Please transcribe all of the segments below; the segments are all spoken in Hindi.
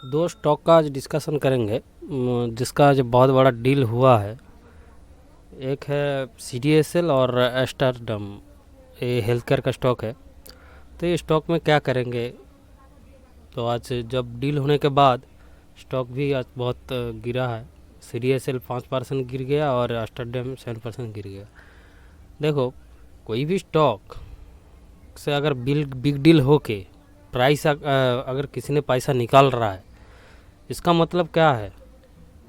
दो स्टॉक का आज डिस्कशन करेंगे जिसका आज बहुत बड़ा डील हुआ है। एक है CDSL और एस्टरडम, ये हेल्थ केयर का स्टॉक है। तो ये स्टॉक में क्या करेंगे, तो आज जब डील होने के बाद स्टॉक भी आज बहुत गिरा है। CDSL 5% गिर गया और एस्टरडम 7% गिर गया। देखो, कोई भी स्टॉक से अगर बिग डील होके प्राइस अगर किसी ने पैसा निकाल रहा है, इसका मतलब क्या है?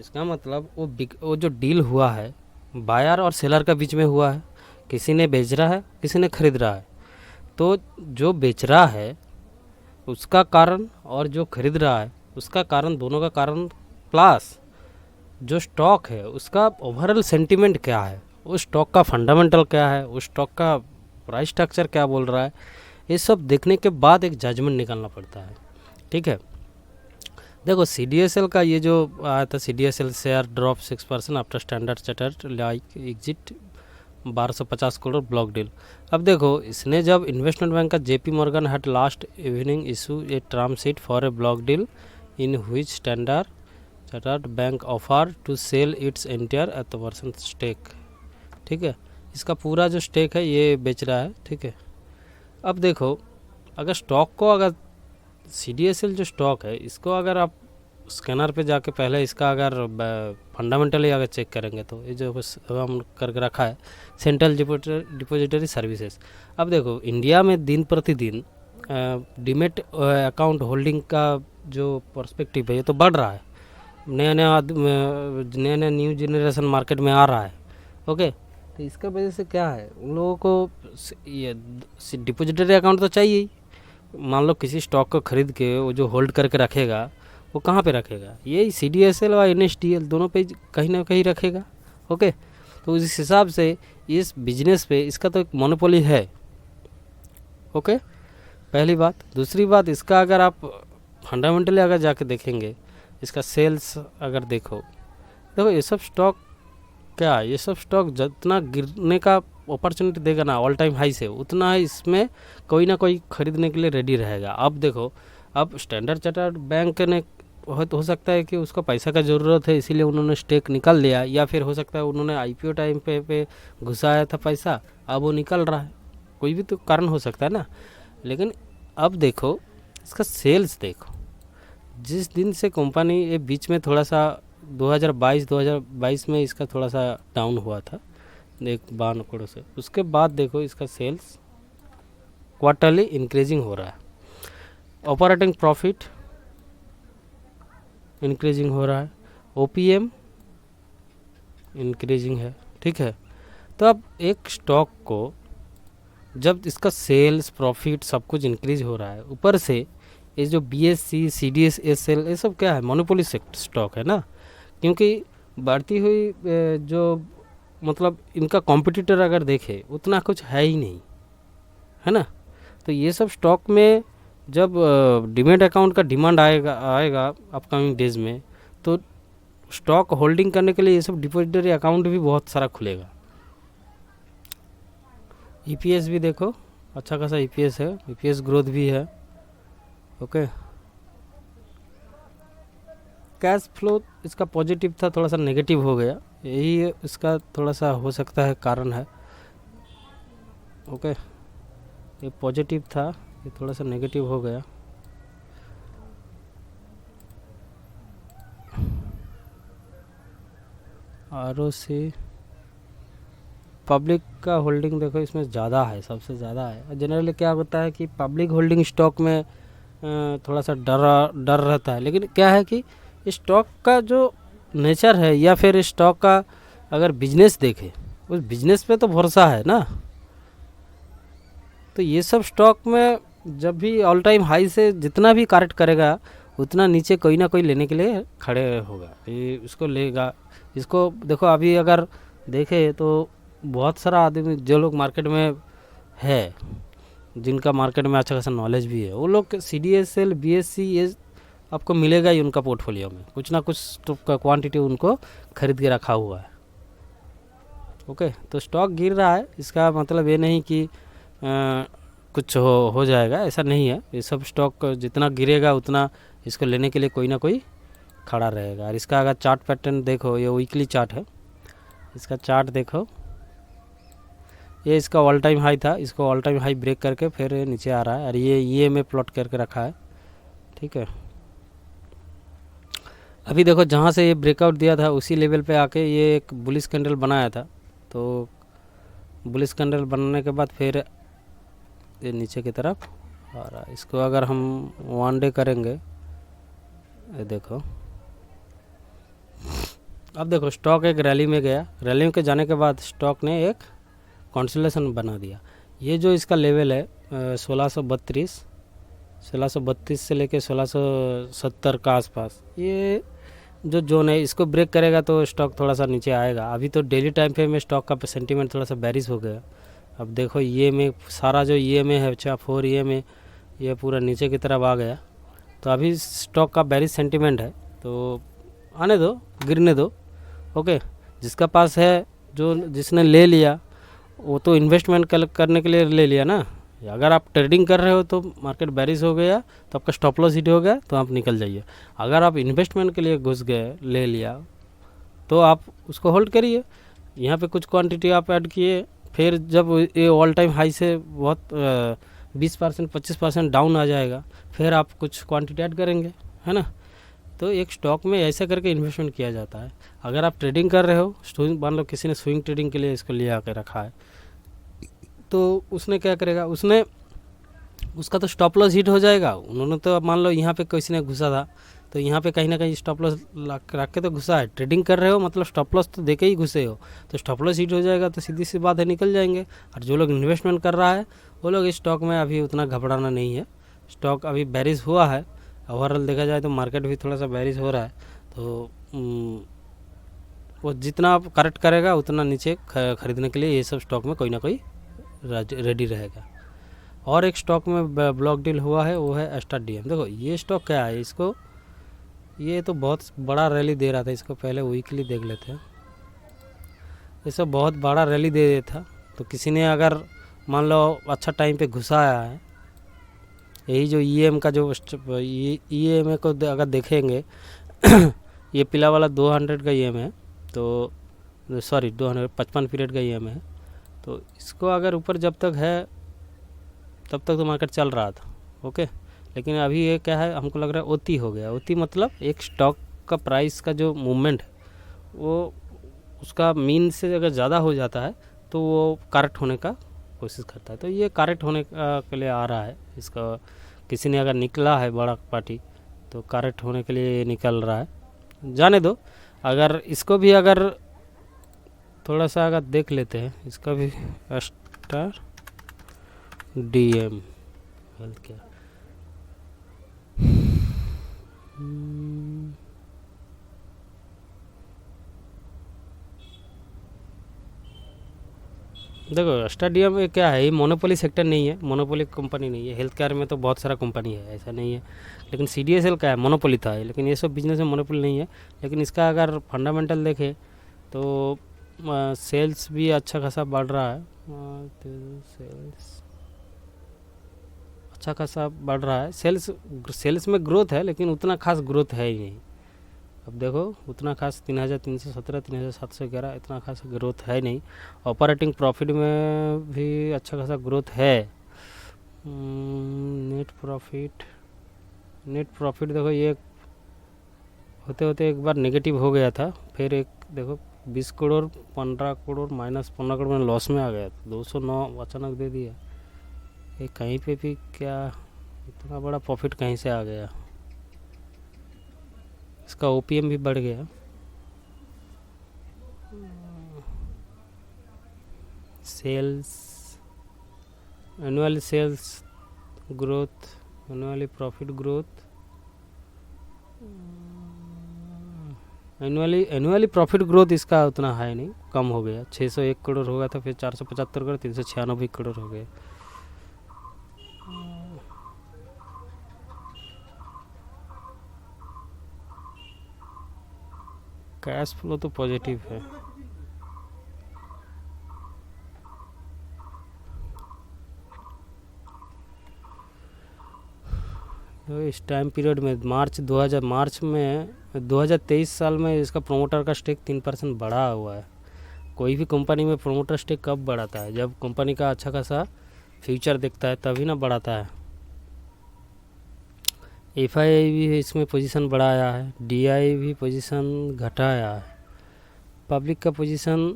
इसका मतलब वो जो डील हुआ है बायर और सेलर का बीच में हुआ है। किसी ने बेच रहा है, किसी ने खरीद रहा है। तो जो बेच रहा है उसका कारण और जो खरीद रहा है उसका कारण, दोनों का कारण प्लस जो स्टॉक है उसका ओवरऑल सेंटीमेंट क्या है, उस स्टॉक का फंडामेंटल क्या है, उस स्टॉक का प्राइस स्ट्रक्चर क्या बोल रहा है, ये सब देखने के बाद एक जजमेंट निकालना पड़ता है। ठीक है। देखो, CDSL का ये जो आया था, CDSL share drop 6% after Standard Chartered like exit 1250 crore block deal. अब देखो, इसने जब इन्वेस्टमेंट बैंक का JP Morgan had last evening issue a term sheet for a block deal in which Standard Chartered bank offer to sell its entire at % stake. ठीक है, इसका पूरा जो स्टेक है ये बेच रहा है। ठीक है। अब देखो, अगर स्टॉक को, अगर CDSL जो स्टॉक है इसको अगर आप स्कैनर पे जाके पहले इसका अगर फंडामेंटली अगर चेक करेंगे तो ये जो हम करके रखा है सेंट्रल डिपॉजिटरी सर्विसेज। अब देखो, इंडिया में दिन प्रतिदिन डीमेट अकाउंट होल्डिंग का जो पर्सपेक्टिव है ये तो बढ़ रहा है। नया न्यू जनरेशन मार्केट में आ रहा है। ओके, तो इसका वजह से क्या है, उन लोगों को ये डिपॉजिटरी अकाउंट तो चाहिए ही। मान लो किसी स्टॉक को खरीद के वो जो होल्ड करके रखेगा वो कहाँ पे रखेगा? यही CDSL और NSDL दोनों पे कहीं ना कहीं रखेगा। ओके, तो इस हिसाब से इस बिजनेस पे इसका तो एक मोनोपोली है। ओके, पहली बात। दूसरी बात, इसका अगर आप फंडामेंटली अगर जाके देखेंगे, इसका सेल्स अगर देखो ये सब स्टॉक क्या है, ये सब स्टॉक जितना गिरने का अपॉर्चुनिटी देगा ना ऑल टाइम हाई से, उतना ही इसमें कोई ना कोई खरीदने के लिए रेडी रहेगा। अब देखो, अब स्टैंडर्ड चार्टर्ड बैंक ने हो सकता है कि उसको पैसा का ज़रूरत है इसीलिए उन्होंने स्टेक निकाल लिया, या फिर हो सकता है उन्होंने IPO टाइम पे घुसाया था पैसा, अब वो निकल रहा है। कोई भी तो कारण हो सकता है ना। लेकिन अब देखो, इसका सेल्स देखो, जिस दिन से कंपनी ये बीच में थोड़ा सा 2022 में इसका थोड़ा सा डाउन हुआ था 52 करोड़ से, उसके बाद देखो इसका सेल्स क्वार्टरली इंक्रीजिंग हो रहा है, ऑपरेटिंग प्रॉफिट इंक्रीजिंग हो रहा है, OPM इंक्रीजिंग है। ठीक है। तो अब एक स्टॉक को जब इसका सेल्स प्रॉफिट सब कुछ इंक्रीज हो रहा है, ऊपर से ये जो BSE CDSL ये सब क्या है, मोनोपोली स्टॉक है ना। क्योंकि बढ़ती हुई जो मतलब इनका कॉम्पिटिटर अगर देखे उतना कुछ है ही नहीं, है ना। तो ये सब स्टॉक में जब डीमैट अकाउंट का डिमांड आएगा अपकमिंग डेज में, तो स्टॉक होल्डिंग करने के लिए ये सब डिपॉजिटरी अकाउंट भी बहुत सारा खुलेगा। EPS भी देखो, अच्छा खासा EPS है, EPS ग्रोथ भी है। ओके, कैश फ्लो इसका पॉजिटिव था, थोड़ा सा नेगेटिव हो गया, यही इसका थोड़ा सा हो सकता है कारण है। ओके, ये पॉजिटिव था, ये थोड़ा सा नेगेटिव हो गया। ROC पब्लिक का होल्डिंग देखो इसमें ज़्यादा है, सबसे ज़्यादा है। जनरली क्या होता है कि पब्लिक होल्डिंग स्टॉक में थोड़ा सा डर रहता है। लेकिन क्या है कि स्टॉक का जो नेचर है या फिर स्टॉक का अगर बिजनेस देखे, उस बिजनेस पे तो भरोसा है ना। तो ये सब स्टॉक में जब भी ऑल टाइम हाई से जितना भी करेक्ट करेगा उतना नीचे कोई ना कोई लेने के लिए खड़े होगा, ये इसको लेगा। इसको देखो, अभी अगर देखे तो बहुत सारा आदमी जो लोग मार्केट में है, जिनका मार्केट में अच्छा खासा नॉलेज भी है, वो लोग CDSL BSE ये आपको मिलेगा ही उनका पोर्टफोलियो में, कुछ ना कुछ तो का क्वांटिटी उनको खरीद के रखा हुआ है। ओके, तो स्टॉक गिर रहा है, इसका मतलब ये नहीं कि कुछ हो जाएगा, ऐसा नहीं है। ये सब स्टॉक जितना गिरेगा उतना इसको लेने के लिए कोई ना कोई खड़ा रहेगा। और इसका अगर चार्ट पैटर्न देखो, ये वीकली चार्ट है, इसका चार्ट देखो, ये इसका ऑल टाइम हाई था, इसको ऑल टाइम हाई ब्रेक करके फिर नीचे आ रहा है। और ये में प्लॉट करके रखा है, ठीक है। अभी देखो जहाँ से ये ब्रेकआउट दिया था उसी लेवल पे आके ये एक बुलिश कैंडल बनाया था। तो बुलिश कैंडल बनने के बाद फिर ये नीचे की तरफ आ रहा है। इसको अगर हम 1 डे करेंगे, ये देखो, अब देखो स्टॉक एक रैली में गया, रैली में जाने के बाद स्टॉक ने एक कंसोलिडेशन बना दिया। ये जो इसका लेवल है 1632 से लेके 1670 का आसपास, ये जो जोन है इसको ब्रेक करेगा तो स्टॉक थोड़ा सा नीचे आएगा। अभी तो डेली टाइम पे में स्टॉक का सेंटीमेंट थोड़ा सा बैरिश हो गया। अब देखो ये में सारा जो ये में है, अच्छा 4 ये में ये पूरा नीचे की तरफ आ गया। तो अभी स्टॉक का बैरिश सेंटीमेंट है, तो आने दो, गिरने दो, ओके। जिसका पास है, जो जिसने ले लिया वो तो इन्वेस्टमेंट करने के लिए ले लिया ना। अगर आप ट्रेडिंग कर रहे हो तो मार्केट बैरिश हो गया तो आपका स्टॉप लॉस हिट हो गया तो आप निकल जाइए। अगर आप इन्वेस्टमेंट के लिए घुस गए, ले लिया, तो आप उसको होल्ड करिए। यहाँ पे कुछ क्वांटिटी आप ऐड किए, फिर जब ये ऑल टाइम हाई से बहुत 20% 25% डाउन आ जाएगा, फिर आप कुछ क्वांटिटी ऐड करेंगे, है ना। तो एक स्टॉक में ऐसा करके इन्वेस्टमेंट किया जाता है। अगर आप ट्रेडिंग कर रहे हो, मान लो किसी ने स्विंग ट्रेडिंग के लिए इसको ले आकर रखा है, तो उसने क्या करेगा, उसका तो स्टॉप लॉस हिट हो जाएगा। उन्होंने तो मान लो यहाँ पे किसी ने घुसा था, तो यहाँ पे कहीं ना कहीं स्टॉप लॉस रख के तो घुसा है। ट्रेडिंग कर रहे हो मतलब स्टॉप लॉस तो दे के ही घुसे हो, तो स्टॉप लॉस हिट हो जाएगा तो सीधी सी बात है, निकल जाएंगे। और जो लोग इन्वेस्टमेंट कर रहा है वो लोग इस स्टॉक में अभी उतना घबराना नहीं है। स्टॉक अभी बैरिश हुआ है, ओवरऑल देखा जाए तो मार्केट भी थोड़ा सा बैरिश हो रहा है। तो वो जितना करेक्ट करेगा उतना नीचे खरीदने के लिए ये सब स्टॉक में कोई ना कोई रेडी रहेगा। और एक स्टॉक में ब्लॉक डील हुआ है, वो है एस्टर डीएम। देखो ये स्टॉक क्या है, इसको ये तो बहुत बड़ा रैली दे रहा था, इसको पहले वीकली देख लेते हैं। ये सब बहुत बड़ा रैली दे रहा था, तो किसी ने अगर मान लो अच्छा टाइम पे घुसाया है, यही जो ईएम का जो ईएम को अगर देखेंगे ये पीला वाला 200 का ईएम है, तो सॉरी 255 पीरियड का ईएम है। तो इसको अगर ऊपर जब तक है तब तक तो मार्केट चल रहा था, ओके। लेकिन अभी ये क्या है, हमको लग रहा है ओती हो गया। ओती मतलब एक स्टॉक का प्राइस का जो मूवमेंट है वो उसका मीन से अगर ज़्यादा हो जाता है तो वो करेक्ट होने का कोशिश करता है। तो ये करेक्ट होने के लिए आ रहा है। इसका किसी ने अगर निकला है बड़ा पार्टी तो करेक्ट होने के लिए निकल रहा है, जाने दो। अगर इसको भी अगर थोड़ा सा अगर देख लेते हैं, इसका भी एस्टर डीएम हेल्थ केयर, देखो स्टेडियम में क्या है, ये मोनोपोली सेक्टर नहीं है, मोनोपोली कंपनी नहीं है। हेल्थ केयर में तो बहुत सारा कंपनी है, ऐसा नहीं है। लेकिन सीडीएसएल का है, मोनोपोली था, लेकिन ये सब बिजनेस में मोनोपोली नहीं है। लेकिन इसका अगर फंडामेंटल देखें तो सेल्स भी अच्छा खासा बढ़ रहा है, सेल्स अच्छा खासा बढ़ रहा है। सेल्स में ग्रोथ है, लेकिन उतना खास ग्रोथ है ही नहीं। अब देखो उतना खास 3317 3711 इतना खास ग्रोथ है नहीं। ऑपरेटिंग प्रॉफिट में भी अच्छा खासा ग्रोथ है। नेट प्रॉफिट देखो ये होते होते एक बार नेगेटिव हो गया था, फिर एक देखो 20 करोड़ 15 करोड़ माइनस 15 करोड़ में लॉस में आ गया, 209 अचानक दे दिया। ये कहीं पे भी क्या इतना बड़ा प्रॉफिट कहीं से आ गया। इसका ओपीएम भी बढ़ गया। Sales annually sales growth, annually profit growth, annually profit growth इसका उतना हाई नहीं, कम हो गया। 601 करोड़ होगा था, फिर 475 करोड़, 396 करोड़ हो गए। कैश फ्लो तो पॉजिटिव है। तो इस टाइम पीरियड में मार्च में 2023 साल में इसका प्रोमोटर का स्टेक 3% बढ़ा हुआ है। कोई भी कंपनी में प्रोमोटर स्टेक कब बढ़ाता है? जब कंपनी का अच्छा खासा फ्यूचर दिखता है तभी ना बढ़ाता है। एफआई भी इसमें पोजीशन बढ़ाया है, डीआई भी पोजीशन घटाया है। पब्लिक का पोजीशन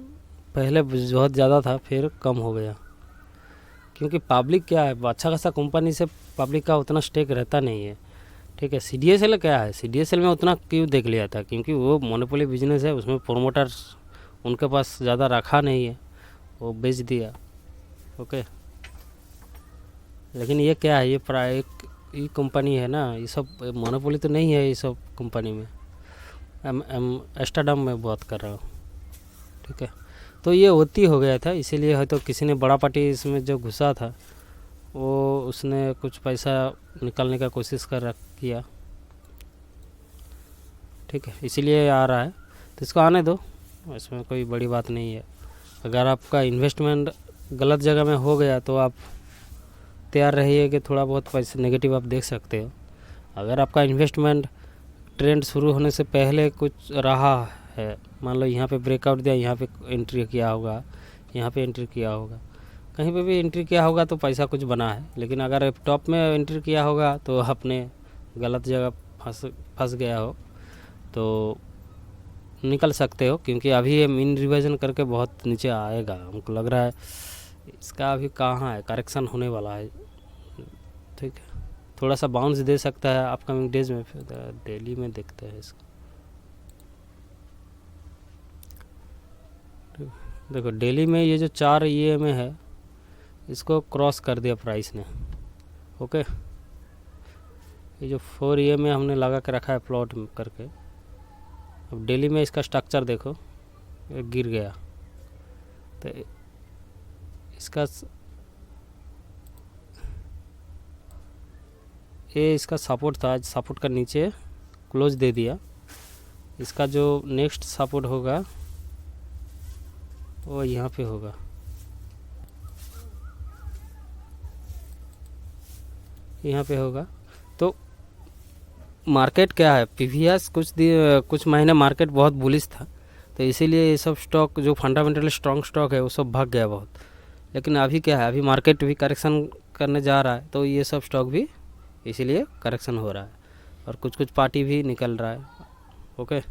पहले बहुत ज़्यादा था, फिर कम हो गया, क्योंकि पब्लिक क्या है, अच्छा खासा कंपनी से पब्लिक का उतना स्टेक रहता नहीं है। ठीक है, सीडीएसएल क्या है, सीडीएसएल में उतना क्यों देख लिया था, क्योंकि वो मोनोपोली बिजनेस है, उसमें प्रोमोटर्स उनके पास ज़्यादा रखा नहीं है, वो बेच दिया। ओके, लेकिन ये क्या है, ये कंपनी है ना, ये सब मोनोपोली तो नहीं है ये सब कंपनी में। एस्टरडम में बात कर रहा हूँ। ठीक है, तो ये होती हो गया था, इसीलिए है तो किसी ने बड़ा पार्टी इसमें जो घुसा था वो उसने कुछ पैसा निकालने का कोशिश किया। ठीक है, इसीलिए आ रहा है, तो इसको आने दो, इसमें कोई बड़ी बात नहीं है। अगर आपका इन्वेस्टमेंट गलत जगह में हो गया तो आप तैयार रहिए कि थोड़ा बहुत पैसे नेगेटिव आप देख सकते हो। अगर आपका इन्वेस्टमेंट ट्रेंड शुरू होने से पहले कुछ रहा है, मान लो यहाँ पे ब्रेकआउट दिया, यहाँ पे एंट्री किया होगा, यहाँ पे एंट्री किया होगा, कहीं पे भी एंट्री किया होगा तो पैसा कुछ बना है। लेकिन अगर टॉप में एंट्री किया होगा तो आपने गलत जगह फंस गया हो तो निकल सकते हो, क्योंकि अभी ये मीन रिवीजन करके बहुत नीचे आएगा। हमको लग रहा है इसका अभी कहाँ है, करेक्शन होने वाला है। ठीक है, थोड़ा सा बाउंस दे सकता है अपकमिंग डेज में। फिर डेली में देखते हैं इसको। देखो डेली में ये जो 4 EMA है इसको क्रॉस कर दिया प्राइस ने। ओके, ये जो 4 EMA हमने लगा के रखा है प्लॉट करके, अब डेली में इसका स्ट्रक्चर देखो, ये गिर गया, तो इसका सपोर्ट था, सपोर्ट का नीचे क्लोज दे दिया। इसका जो नेक्स्ट सपोर्ट होगा वो यहाँ पे होगा, यहाँ पे होगा। तो मार्केट क्या है, प्रीवियस कुछ महीने मार्केट बहुत बुलिश था, तो इसीलिए ये सब स्टॉक जो फंडामेंटली स्ट्रॉन्ग स्टॉक है वो सब भाग गया बहुत। लेकिन अभी क्या है, अभी मार्केट भी करेक्शन करने जा रहा है, तो ये सब स्टॉक भी इसीलिए करेक्शन हो रहा है, और कुछ पार्टी भी निकल रहा है। ओके,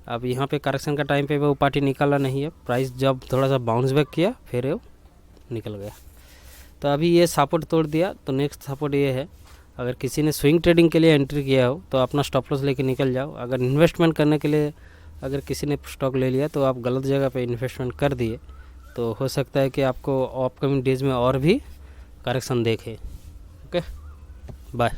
अब यहाँ पे करेक्शन का टाइम पे वो पार्टी निकला नहीं है, प्राइस जब थोड़ा सा बाउंस बैक किया फिर वो निकल गया। तो अभी ये सपोर्ट तोड़ दिया, तो नेक्स्ट सपोर्ट ये है। अगर किसी ने स्विंग ट्रेडिंग के लिए एंट्री किया हो तो अपना स्टॉप लॉस लेके निकल जाओ। अगर इन्वेस्टमेंट करने के लिए अगर किसी ने स्टॉक ले लिया तो आप गलत जगह पे इन्वेस्टमेंट कर दिए, तो हो सकता है कि आपको अपकमिंग डेज में और भी करेक्शन देखे। Okay, bye.